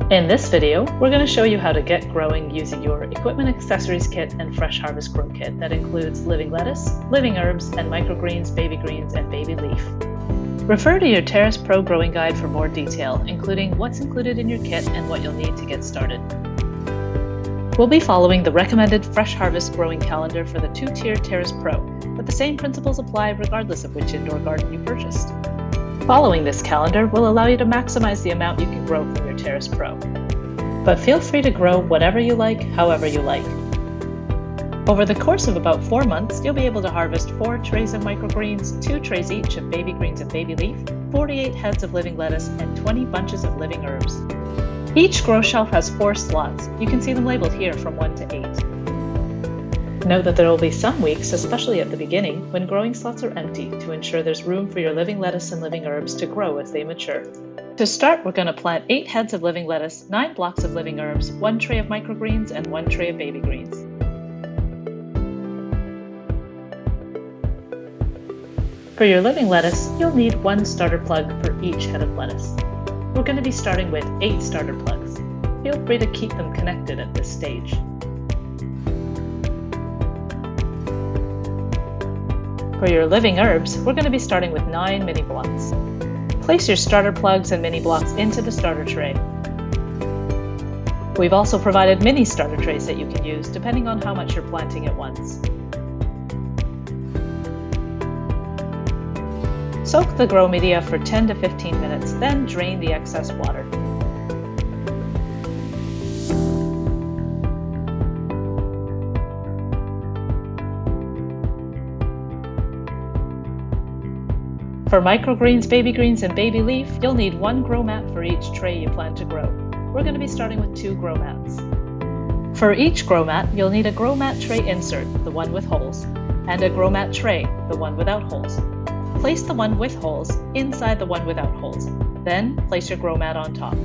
In this video, we're going to show you how to get growing using your Equipment Accessories Kit and Fresh Harvest Grow Kit that includes living lettuce, living herbs, and microgreens, baby greens, and baby leaf. Refer to your Terrace Pro Growing Guide for more detail, including what's included in your kit and what you'll need to get started. We'll be following the recommended Fresh Harvest growing calendar for the two-tiered Terrace Pro, but the same principles apply regardless of which indoor garden you purchased. Following this calendar will allow you to maximize the amount you can grow from your Terrace Pro. But feel free to grow whatever you like, however you like. Over the course of about 4 months, you'll be able to harvest 4 trays of microgreens, 2 trays each of baby greens and baby leaf, 48 heads of living lettuce, and 20 bunches of living herbs. Each grow shelf has 4 slots. You can see them labeled here from 1 to 8. Note that there will be some weeks, especially at the beginning, when growing slots are empty to ensure there's room for your living lettuce and living herbs to grow as they mature. To start, we're going to plant 8 heads of living lettuce, 9 blocks of living herbs, 1 tray of microgreens, and 1 tray of baby greens. For your living lettuce, you'll need 1 starter plug for each head of lettuce. We're going to be starting with 8 starter plugs. Feel free to keep them connected at this stage. For your living herbs, we're going to be starting with 9 mini blocks. Place your starter plugs and mini blocks into the starter tray. We've also provided mini starter trays that you can use depending on how much you're planting at once. Soak the grow media for 10 to 15 minutes, then drain the excess water. For microgreens, baby greens, and baby leaf, you'll need 1 grow mat for each tray you plan to grow. We're going to be starting with 2 grow mats. For each grow mat, you'll need a grow mat tray insert, the one with holes, and a grow mat tray, the one without holes. Place the one with holes inside the one without holes. Then place your grow mat on top.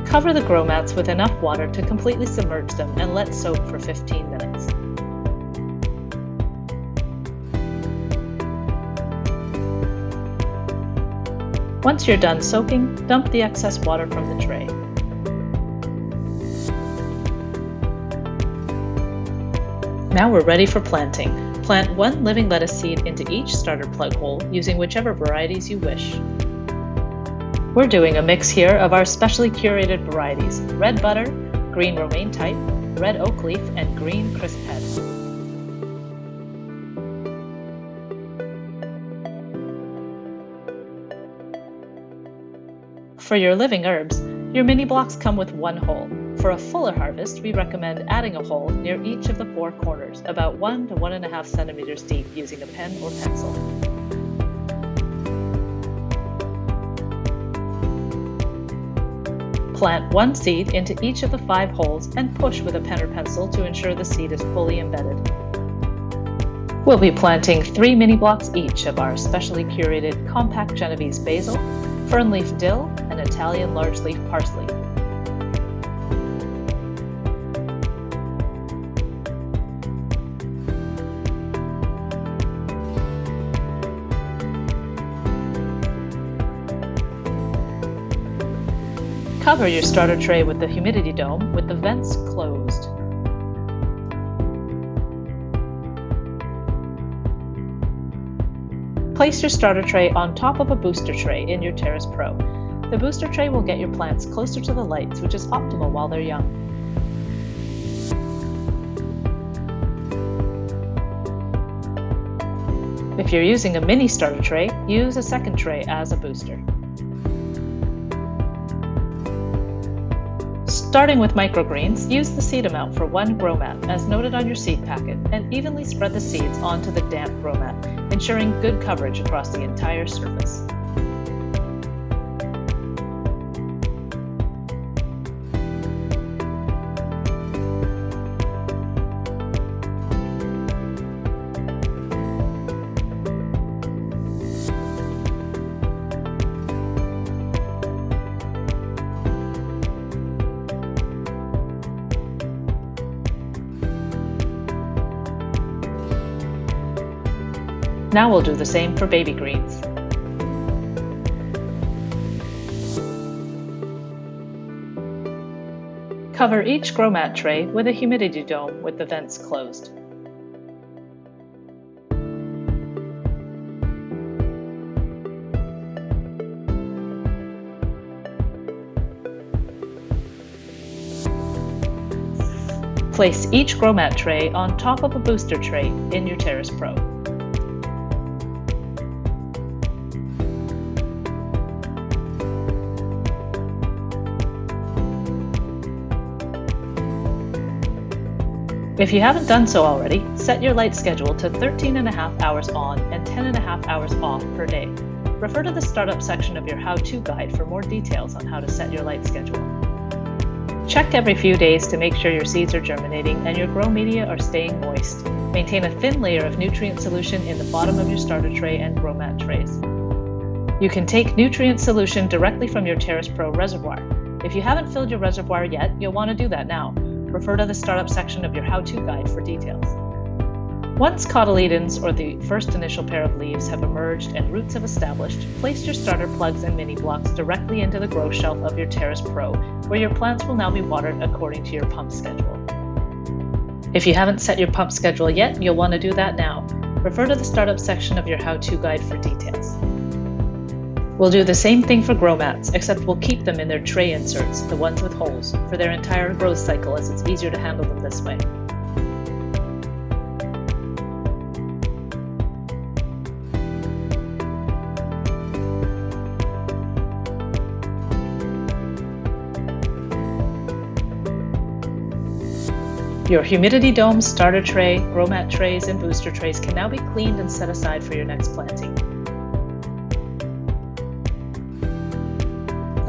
Cover the grow mats with enough water to completely submerge them and let soak for 15 minutes. Once you're done soaking, dump the excess water from the tray. Now we're ready for planting. Plant 1 living lettuce seed into each starter plug hole using whichever varieties you wish. We're doing a mix here of our specially curated varieties: red butter, green romaine type, red oak leaf, and green crisp head. For your living herbs, your mini blocks come with 1 hole. For a fuller harvest, we recommend adding a hole near each of the 4 corners, about 1 to 1.5 centimeters deep, using a pen or pencil. Plant 1 seed into each of the 5 holes and push with a pen or pencil to ensure the seed is fully embedded. We'll be planting 3 mini blocks each of our specially curated compact Genovese basil, fernleaf dill, and Italian large-leaf parsley. Cover your starter tray with the humidity dome with the vents closed. Place your starter tray on top of a booster tray in your Terrace Pro. The booster tray will get your plants closer to the lights, which is optimal while they're young. If you're using a mini starter tray, use a second tray as a booster. Starting with microgreens, use the seed amount for 1 grow mat as noted on your seed packet, and evenly spread the seeds onto the damp grow mat, ensuring good coverage across the entire surface. Now we'll do the same for baby greens. Cover each grow mat tray with a humidity dome with the vents closed. Place each grow mat tray on top of a booster tray in your Terrace Pro. If you haven't done so already, set your light schedule to 13.5 hours on and 10.5 hours off per day. Refer to the startup section of your how-to guide for more details on how to set your light schedule. Check every few days to make sure your seeds are germinating and your grow media are staying moist. Maintain a thin layer of nutrient solution in the bottom of your starter tray and grow mat trays. You can take nutrient solution directly from your Terrace Pro reservoir. If you haven't filled your reservoir yet, you'll want to do that now. Refer to the startup section of your how-to guide for details. Once cotyledons, or the first initial pair of leaves, have emerged and roots have established, place your starter plugs and mini blocks directly into the grow shelf of your Terrace Pro, where your plants will now be watered according to your pump schedule. If you haven't set your pump schedule yet, you'll want to do that now. Refer to the startup section of your how-to guide for details. We'll do the same thing for grow mats, except we'll keep them in their tray inserts, the ones with holes, for their entire growth cycle, as it's easier to handle them this way. Your humidity domes, starter tray, grow mat trays, and booster trays can now be cleaned and set aside for your next planting.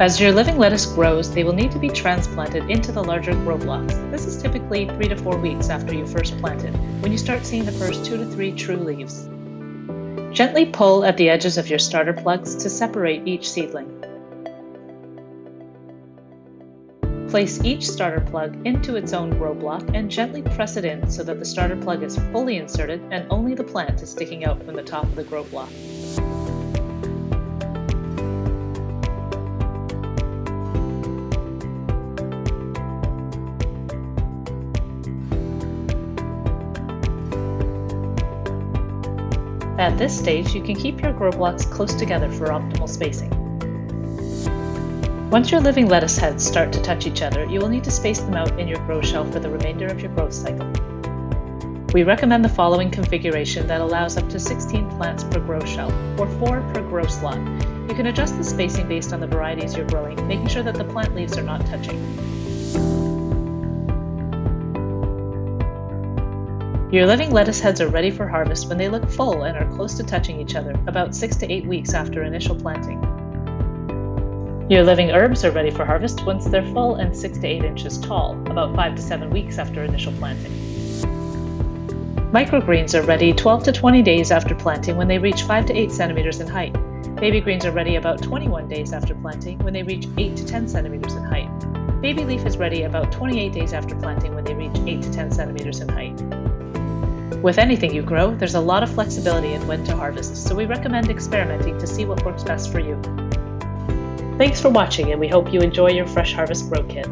As your living lettuce grows, they will need to be transplanted into the larger grow blocks. This is typically 3 to 4 weeks after you first planted, when you start seeing the first 2 to 3 true leaves. Gently pull at the edges of your starter plugs to separate each seedling. Place each starter plug into its own grow block and gently press it in so that the starter plug is fully inserted and only the plant is sticking out from the top of the grow block. At this stage, you can keep your grow blocks close together for optimal spacing. Once your living lettuce heads start to touch each other, you will need to space them out in your grow shelf for the remainder of your growth cycle. We recommend the following configuration that allows up to 16 plants per grow shelf, or 4 per grow slot. You can adjust the spacing based on the varieties you're growing, making sure that the plant leaves are not touching. Your living lettuce heads are ready for harvest when they look full and are close to touching each other, about 6 to 8 weeks after initial planting. Your living herbs are ready for harvest once they're full and 6 to 8 inches tall, about 5 to 7 weeks after initial planting. Microgreens are ready 12 to 20 days after planting when they reach 5 to 8 centimeters in height. Baby greens are ready about 21 days after planting when they reach 8 to 10 centimeters in height. Baby leaf is ready about 28 days after planting when they reach 8 to 10 centimeters in height. With anything you grow, there's a lot of flexibility in when to harvest, so we recommend experimenting to see what works best for you. Thanks for watching, and we hope you enjoy your Fresh Harvest Grow Kit.